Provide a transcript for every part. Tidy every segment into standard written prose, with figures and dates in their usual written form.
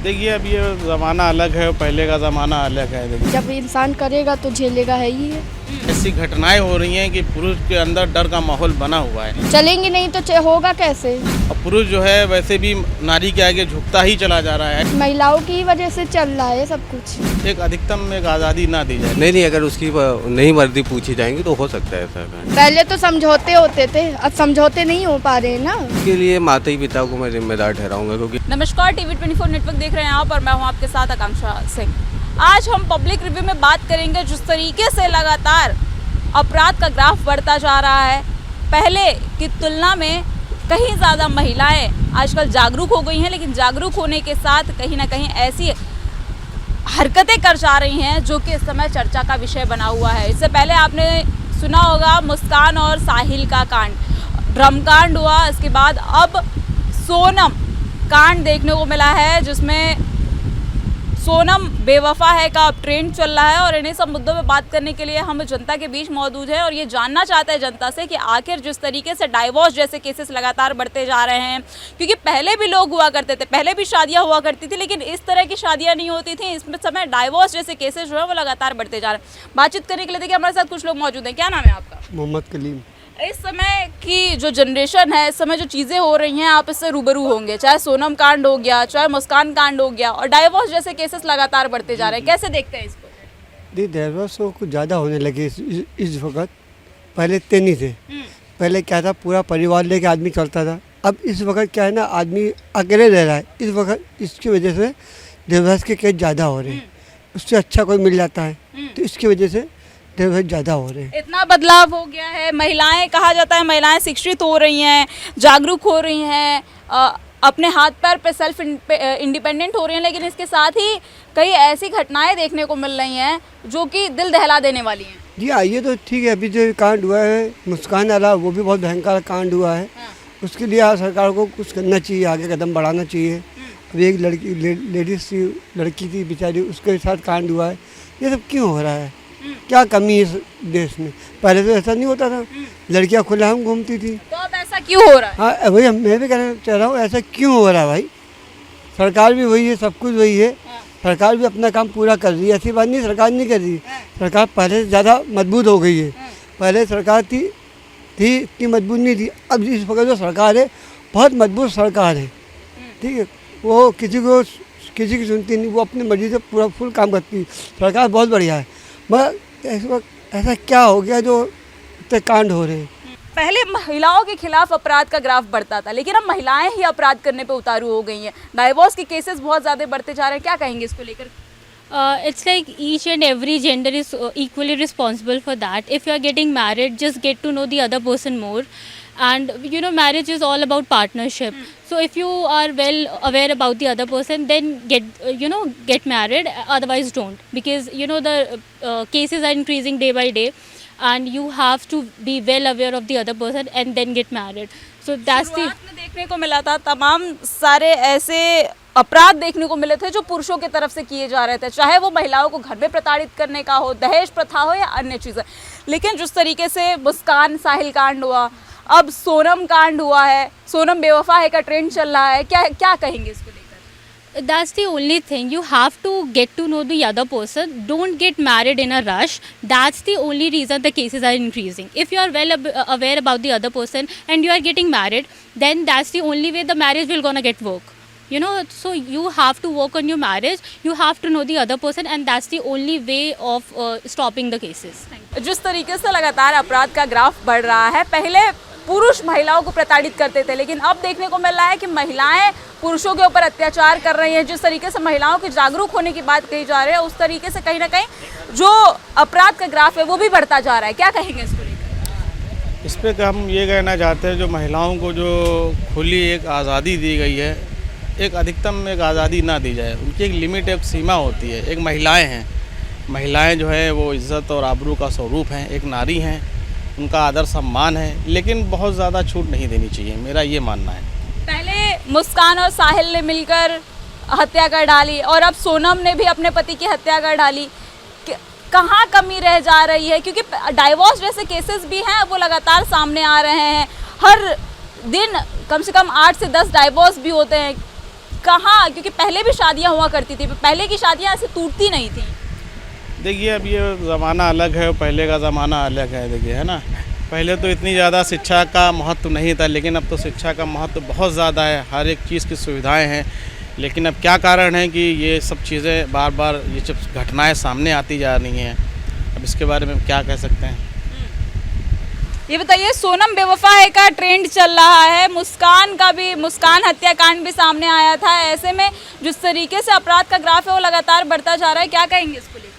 देखिए अब ये ज़माना अलग है, पहले का ज़माना अलग है। देखिए जब इंसान करेगा तो झेलेगा है ही है। ऐसी घटनाएं हो रही हैं कि पुरुष के अंदर डर का माहौल बना हुआ है। चलेंगे नहीं तो होगा कैसे। और पुरुष जो है वैसे भी नारी के आगे झुकता ही चला जा रहा है। महिलाओं की वजह से चल रहा है सब कुछ। एक अधिकतम एक आज़ादी ना दी जाए। नहीं, अगर उसकी नई वर्दी पूछी जाएंगी तो हो सकता है ऐसा। पहले तो समझौते होते थे, अब समझौते नहीं हो पा रहे हैं ना। इसके लिए माता ही पिता को मैं जिम्मेदार ठहराऊंगा, क्योंकि नमस्कार, टीवी 24 नेटवर्क देख रहे हैं आप और मैं हूं आपके साथ आकांक्षा सिंह। आज हम पब्लिक रिव्यू में बात करेंगे जिस तरीके से लगातार अपराध का ग्राफ बढ़ता जा रहा है। पहले की तुलना में कहीं ज़्यादा महिलाएं आजकल जागरूक हो गई हैं, लेकिन जागरूक होने के साथ कहीं ना कहीं ऐसी हरकतें कर जा रही हैं जो कि इस समय चर्चा का विषय बना हुआ है। इससे पहले आपने सुना होगा मुस्कान और साहिल का कांड, ड्रम कांड हुआ। इसके बाद अब सोनम कांड देखने को मिला है, जिसमें सोनम बेवफा है का अब ट्रेंड चल रहा है। और इन्हीं सब मुद्दों पे बात करने के लिए हम जनता के बीच मौजूद हैं और ये जानना चाहते हैं जनता से कि आखिर जिस तरीके से डाइवोर्स जैसे केसेस लगातार बढ़ते जा रहे हैं, क्योंकि पहले भी लोग हुआ करते थे, पहले भी शादियां हुआ करती थी, लेकिन इस तरह की शादियां नहीं होती थी। इस समय डाइवोर्स जैसे केसेस जो है वो लगातार बढ़ते जा रहे हैं। बातचीत करने के लिए देखिए हमारे साथ कुछ लोग मौजूद हैं। क्या नाम है आपका? मोहम्मद कलीम। इस समय की जो जनरेशन है, इस समय जो चीज़ें हो रही हैं, आप इससे रूबरू होंगे। चाहे सोनम कांड हो गया, चाहे मुस्कान कांड हो गया, और डाइवोर्स जैसे केसेस लगातार बढ़ते जा रहे हैं। कैसे देखते हैं इसको? दी डाइवोर्स तो कुछ ज़्यादा होने लगे इस वक्त। पहले इतने नहीं थे। पहले क्या था, पूरा परिवार लेके आदमी चलता था। अब इस वक्त क्या है ना, आदमी अकेले रह रहा है इस वक्त। इसकी वजह से डाइवोर्स के केस ज़्यादा हो रहे हैं। उससे अच्छा कोई मिल जाता है तो इसकी वजह से डाइवोर्स ज़्यादा हो रहे हैं। इतना बदलाव हो गया है। महिलाएं, कहा जाता है महिलाएं शिक्षित हो रही हैं, जागरूक हो रही हैं, अपने हाथ पैर पे सेल्फ इंडिपेंडेंट हो रही हैं, लेकिन इसके साथ ही कई ऐसी घटनाएं देखने को मिल रही हैं जो कि दिल दहला देने वाली हैं। जी हाँ, ये तो ठीक है। अभी जो कांड हुआ है मुस्कान वाला, वो भी बहुत भयंकर कांड हुआ है। उसके लिए सरकार को कुछ करना चाहिए, आगे कदम बढ़ाना चाहिए। अभी एक लड़की थी बेचारी, उसके साथ कांड हुआ है। ये सब क्यों हो रहा है? क्या कमी है इस देश में? पहले तो ऐसा नहीं होता था, लड़कियां खुलेआम घूमती थी। तो अब ऐसा क्यों हो रहा है? हाँ वही मैं भी कहना चाह रहा हूँ, ऐसा क्यों हो रहा है भाई? सरकार भी वही है, सब कुछ वही है। सरकार भी अपना काम पूरा कर रही है, ऐसी बात नहीं सरकार नहीं कर रही। सरकार पहले से ज़्यादा मजबूत हो गई है। पहले सरकार थी इतनी मजबूत नहीं थी। अब इस वक्त जो सरकार है बहुत मजबूत सरकार है, ठीक है। वो किसी की सुनती नहीं, वो अपनी मर्जी से पूरा फुल काम करती है। सरकार बहुत बढ़िया है। मगर इस वक्त ऐसा क्या हो गया जो इतने कांड हो रहे हैं? पहले महिलाओं के खिलाफ अपराध का ग्राफ बढ़ता था, लेकिन अब महिलाएं ही अपराध करने पे उतारू हो गई हैं। डाइवोर्स के केसेस बहुत ज़्यादा बढ़ते जा रहे हैं। क्या कहेंगे इसको लेकर? It's like each and every gender is equally responsible for that. If you are getting married, just get to know the other person more. And you know, marriage is all about partnership. So if you are well aware about the other person, then get married. Otherwise, don't, because you know the cases are increasing day by day, and you have to be well aware of the other person and then get married. So that's the शुरुआत में देखने को मिला था, तमाम सारे ऐसे अपराध देखने को मिले थे जो पुरुषों की तरफ से किए जा रहे थे, चाहे वो महिलाओं को घर में प्रताड़ित करने का हो, दहेज प्रथा हो या अन्य चीज़ें। लेकिन जिस तरीके से मुस्कान साहिल कांड हुआ, अब सोनम कांड हुआ है, सोनम बेवफा है का ट्रेंड चल रहा है। क्या कहेंगे इसको लेकर? That's the only thing. You have to get to know the other person. Don't get married in a rush. That's the only reason the cases are increasing. If you are well aware about the other person and you are getting married, then that's the only way the marriage will gonna get work. You know, so you have to work on your marriage. You have to know the other person, and that's the only way of stopping the cases. जिस तरीके से लगातार अपराध का graph बढ़ रहा है, पहले पुरुष महिलाओं को प्रताड़ित करते थे, लेकिन अब देखने को मिल रहा है कि महिलाएं पुरुषों के ऊपर अत्याचार कर रही हैं। जिस तरीके से महिलाओं के जागरूक होने की बात कही जा रही है, उस तरीके से कहीं ना कहीं जो अपराध का ग्राफ है वो भी बढ़ता जा रहा है। क्या कहेंगे इसको लेकर? इस पर हम ये कहना चाहते हैं, जो महिलाओं को जो खुली एक आज़ादी दी गई है, एक अधिकतम एक आज़ादी ना दी जाए। उनकी एक लिमिट, एक सीमा होती है। एक महिलाएं जो है वो इज़्ज़त और आबरू का स्वरूप हैं, एक नारी हैं, उनका आदर सम्मान है, लेकिन बहुत ज़्यादा छूट नहीं देनी चाहिए, मेरा ये मानना है। पहले मुस्कान और साहिल ने मिलकर हत्या कर डाली और अब सोनम ने भी अपने पति की हत्या कर डाली। कहाँ कमी रह जा रही है? क्योंकि डाइवोर्स जैसे केसेस भी हैं, वो लगातार सामने आ रहे हैं। हर दिन कम से कम 8 से 10 डाइवोर्स भी होते हैं। कहाँ, क्योंकि पहले भी शादियाँ हुआ करती थी, पहले की शादियाँ ऐसे टूटती नहीं थी। देखिए अब ये ज़माना अलग है, पहले का ज़माना अलग है। देखिए है ना, पहले तो इतनी ज़्यादा शिक्षा का महत्व नहीं था, लेकिन अब तो शिक्षा का महत्व बहुत ज़्यादा है, हर एक चीज़ की सुविधाएं हैं। लेकिन अब क्या कारण है कि ये सब चीज़ें बार बार ये सब घटनाएं सामने आती जा रही हैं, अब इसके बारे में क्या कह सकते हैं। ये बताइए, सोनम बेवफा है का ट्रेंड चल रहा है, मुस्कान हत्याकांड भी सामने आया था। ऐसे में जिस तरीके से अपराध का ग्राफ है वो लगातार बढ़ता जा रहा है, क्या कहेंगे इसको लेकर?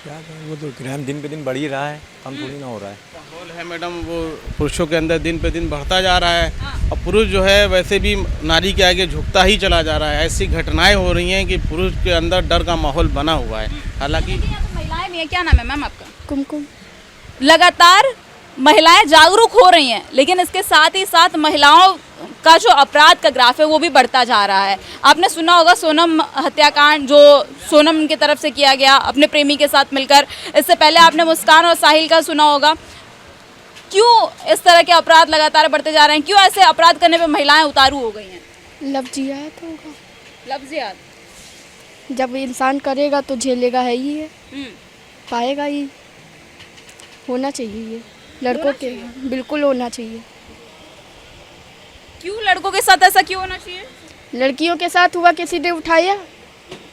क्या करें, वो तो क्राइम दिन पे दिन बढ़ ही रहा है, कम थोड़ी ना हो रहा है। माहौल है मैडम, वो पुरुषों के अंदर दिन पे दिन बढ़ता जा रहा है, और पुरुष जो है वैसे भी नारी के आगे झुकता ही चला जा रहा है। ऐसी घटनाएं हो रही हैं कि पुरुष के अंदर डर का माहौल बना हुआ है। हालांकि यहाँ तो महिलाएं भी हैं, क्या नाम है मैम आपका? कुमकुम। लगातार महिलाएं जागरूक हो रही हैं, लेकिन इसके साथ ही साथ महिलाओं का जो अपराध का ग्राफ है वो भी बढ़ता जा रहा है। आपने सुना होगा सोनम हत्याकांड जो सोनम की तरफ से किया गया अपने प्रेमी के साथ मिलकर। इससे पहले आपने मुस्कान और साहिल का सुना होगा। क्यों इस तरह के अपराध लगातार बढ़ते जा रहे हैं? क्यों ऐसे अपराध करने पे महिलाएं उतारू हो गई हैं? लफ्जियात होगा, लफ्ज़ियात। जब इंसान करेगा तो झेलेगा है ही है, पाएगा ही। होना चाहिए ये लड़कों के, बिल्कुल होना चाहिए। क्यों लड़कों के साथ ऐसा क्यों होना चाहिए? लड़कियों के साथ हुआ, किसी ने उठाया?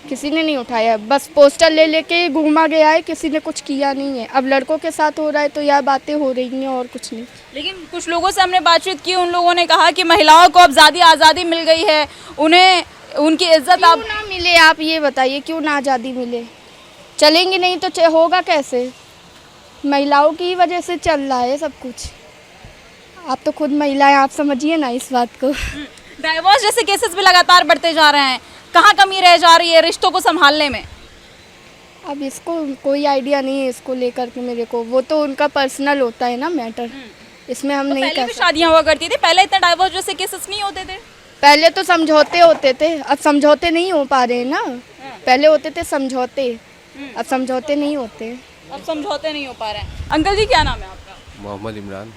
किसी ने नहीं उठाया, बस पोस्टर ले लेके घूमा गया है, किसी ने कुछ किया नहीं है। अब लड़कों के साथ हो रहा है तो यह बातें हो रही हैं और कुछ नहीं। लेकिन कुछ लोगों से हमने बातचीत की, उन लोगों ने कहा कि महिलाओं को अब ज़्यादा आज़ादी मिल गई है, उन्हें उनकी इज्जत क्यों अब ना मिले? आप ये बताइए, क्यों ना आज़ादी मिले? चलेंगे नहीं तो होगा कैसे? महिलाओं की वजह से चल रहा है सब कुछ। आप तो खुद महिला हैं, आप समझिए ना इस बात को। डाइवोर्स जैसे केसेस भी लगातार बढ़ते जा रहे हैं, कहाँ कमी रह जा रही है रिश्तों को संभालने में? अब इसको कोई आइडिया नहीं है इसको लेकर के मेरे को, वो तो उनका पर्सनल होता है ना मैटर, इसमें हम तो नहीं पहले कर भी सकते। शादियां हुआ करती थी, पहले इतने डाइवोर्स जैसे केसेस नहीं होते थे। पहले तो समझौते होते थे, अब समझौते नहीं हो पा रहे हैं ना। पहले होते थे समझौते, अब समझौते नहीं होते। अब समझौते नहीं हो पा रहे हैं। अंकल जी क्या नाम है आपका? मोहम्मद इमरान।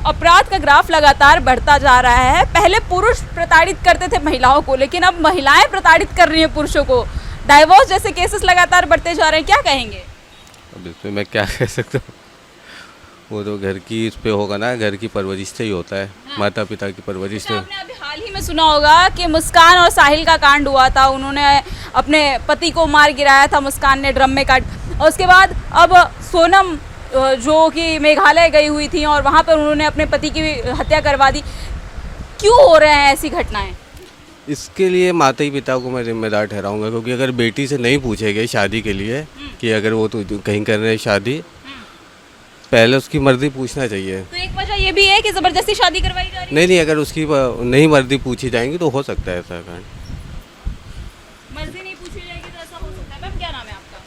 अपराध का ग्राफ लगातार बढ़ता जा रहा है। पहले पुरुष प्रताड़ित करते थे महिलाओं को, लेकिन अब महिलाएं प्रताड़ित कर रही हैं पुरुषों को। डाइवोर्स जैसे केसेस लगातार बढ़ते जा रहे हैं, क्या कहेंगे? अब इसमें मैं क्या कह सकता हूँ, वो तो घर की इस पे होगा ना, घर की परवरिश से ही होता है। माता पिता की परवरिश से। आपने अभी हाल ही में सुना होगा कि मुस्कान और साहिल का कांड हुआ था। उन्होंने अपने पति को मार गिराया था, मुस्कान ने ड्रम में काट, और उसके बाद अब सोनम जो कि मेघालय गई हुई थी और वहाँ पर उन्होंने अपने पति की हत्या करवा दी। क्यों हो रहे हैं ऐसी घटनाएं? इसके लिए माता ही पिता को मैं जिम्मेदार ठहराऊंगा, क्योंकि अगर बेटी से नहीं पूछे गए शादी के लिए कि अगर वो तो कहीं कर रहे हैं शादी, पहले उसकी मर्जी पूछना चाहिए। तो एक वजह ये भी है कि ज़बरदस्ती शादी करवाई जा रही है। नहीं, अगर उसकी नहीं मर्जी पूछी जाएंगी तो हो सकता है ऐसा कांड। मर्जी नहीं पूछी जाएगी तो ऐसा हो सकता है। मैम क्या नाम है आपका?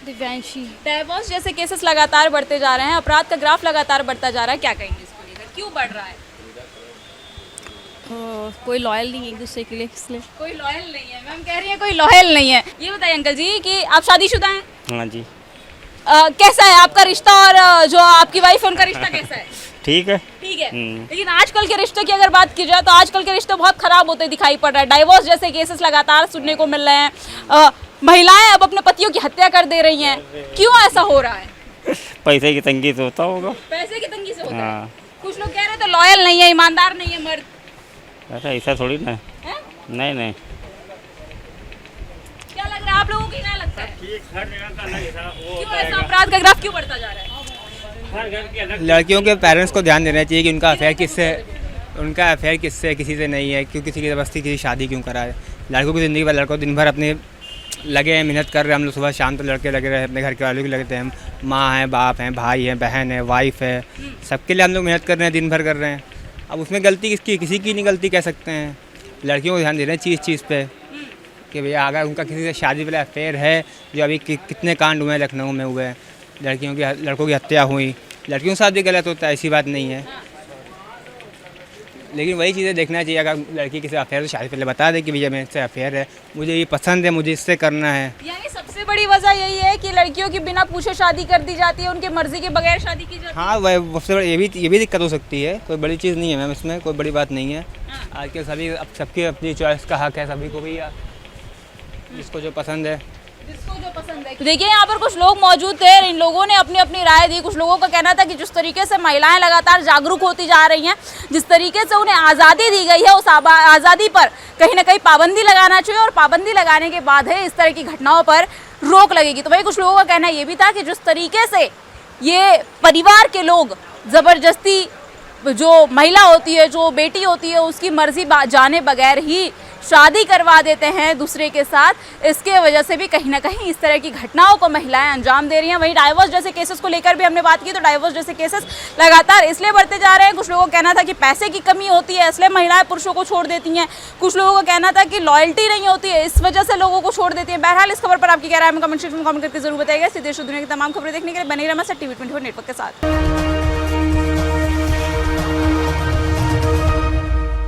दिव्यांशी। डाइवोर्स जैसे केसेस लगातार बढ़ते जा रहे हैं, अपराध का ग्राफ लगातार बढ़ता जा रहा है, क्या कहेंगे इसको लेकर? क्यों बढ़ रहा है? कोई लॉयल नहीं है एक दूसरे के लिए, इसलिए। कोई लॉयल नहीं है, मैम कह रही है कोई लॉयल नहीं है। ये बताइए अंकल जी कि आप शादीशुदा हैं? हाँ जी। कैसा है आपका रिश्ता और जो आपकी वाइफ है उनका रिश्ता कैसा है? ठीक है। ठीक है। लेकिन आजकल के रिश्ते की अगर बात की जाए तो आजकल के रिश्ते बहुत खराब होते दिखाई पड़ रहा है। डाइवोर्स जैसे केसेस लगातार सुनने को मिल रहे हैं। महिलाएं अब अपने पतियों की हत्या कर दे रही हैं। क्यों ऐसा हो रहा है? पैसे की तंगी से होता होगा। पैसे की तंगी से होता है। हाँ। कुछ लोग कह रहे थे लॉयल नहीं है, ईमानदार नहीं है मर्द। अरे ऐसा थोड़ी ना। हैं? नहीं। क्या लग रहा है आप लोगों को? क्या लगता है क्यों ऐसा अपराध का ग्राफ क्यों बढ़ता जा रहा है? लड़कियों के पेरेंट्स को ध्यान देना चाहिए कि उनका अफेयर किससे किसी से नहीं है। क्यों किसी की ज़बरदस्ती की शादी क्यों कराए? लड़कों की ज़िंदगी पर लड़कों दिन भर अपने लगे हैं, मेहनत कर रहे हैं। हम लोग सुबह शाम तो लड़के लगे रहे हैं, अपने घर के वालों के लगते हैं। माँ है, बाप हैं, भाई हैं, बहन है, वाइफ है, सबके लिए हम लोग मेहनत कर रहे हैं, दिन भर कर रहे हैं। अब उसमें गलती किसकी? किसी की नहीं गलती कह सकते हैं। लड़कियों को ध्यान दे रहे हैं चीज़ पे कि भैया अगर उनका किसी से शादी वाला अफेयर है, जो अभी कितने कांड हुए हैं लखनऊ में हुए, लड़कों की हत्या हुई, लड़कियों के साथ भी गलत होता है, ऐसी बात नहीं है। लेकिन वही चीज़ें देखना चाहिए। अगर लड़की किसी अफेयर से शादी पहले बता दे कि भैया मेरे से अफेयर है, मुझे ये पसंद है, मुझे इससे करना है। यानी सबसे बड़ी वजह यही है कि लड़कियों की बिना पूछे शादी कर दी जाती है, उनकी मर्जी के बगैर शादी की जाती है। हाँ, वह सबसे बड़ी ये भी दिक्कत हो सकती है। कोई बड़ी चीज़ नहीं है मैम, इसमें कोई बड़ी बात नहीं है। आजकल सभी अब सबकी अपनी चॉइस का हक है, सभी को भी जिसको जो पसंद है। जिसको जो पसंद है। देखिए यहाँ पर कुछ लोग मौजूद थे, इन लोगों ने अपनी अपनी राय दी। कुछ लोगों का कहना था कि जिस तरीके से महिलाएं लगातार जागरूक होती जा रही हैं, जिस तरीके से उन्हें आज़ादी दी गई है, उस आज़ादी पर कहीं ना कहीं पाबंदी लगाना चाहिए और पाबंदी लगाने के बाद है इस तरह की घटनाओं पर रोक लगेगी। तो वही कुछ लोगों का कहना ये भी था कि जिस तरीके से ये परिवार के लोग ज़बरदस्ती जो महिला होती है, जो बेटी होती है, उसकी मर्जी जाने बगैर ही शादी करवा देते हैं दूसरे के साथ, इसके वजह से भी कहीं ना कहीं इस तरह की घटनाओं को महिलाएं अंजाम दे रही हैं। वहीं डाइवोर्स जैसे केसेस को लेकर भी हमने बात की, तो डाइवोर्स जैसे केसेस लगातार इसलिए बढ़ते जा रहे हैं। कुछ लोगों का कहना था कि पैसे की कमी होती है इसलिए महिलाएं पुरुषों को छोड़ देती हैं, कुछ लोगों का कहना था कि लॉयल्टी नहीं होती है इस वजह से लोगों को छोड़ देती हैं। बहरहाल इस खबर पर आपकी क्या राय है, कमेंट सेक्शन में कमेंट करके जरूर बताइएगा। देश और दुनिया की तमाम खबरें देखने के लिए बने रहिए हमारे साथ TV24 नेटवर्क के साथ।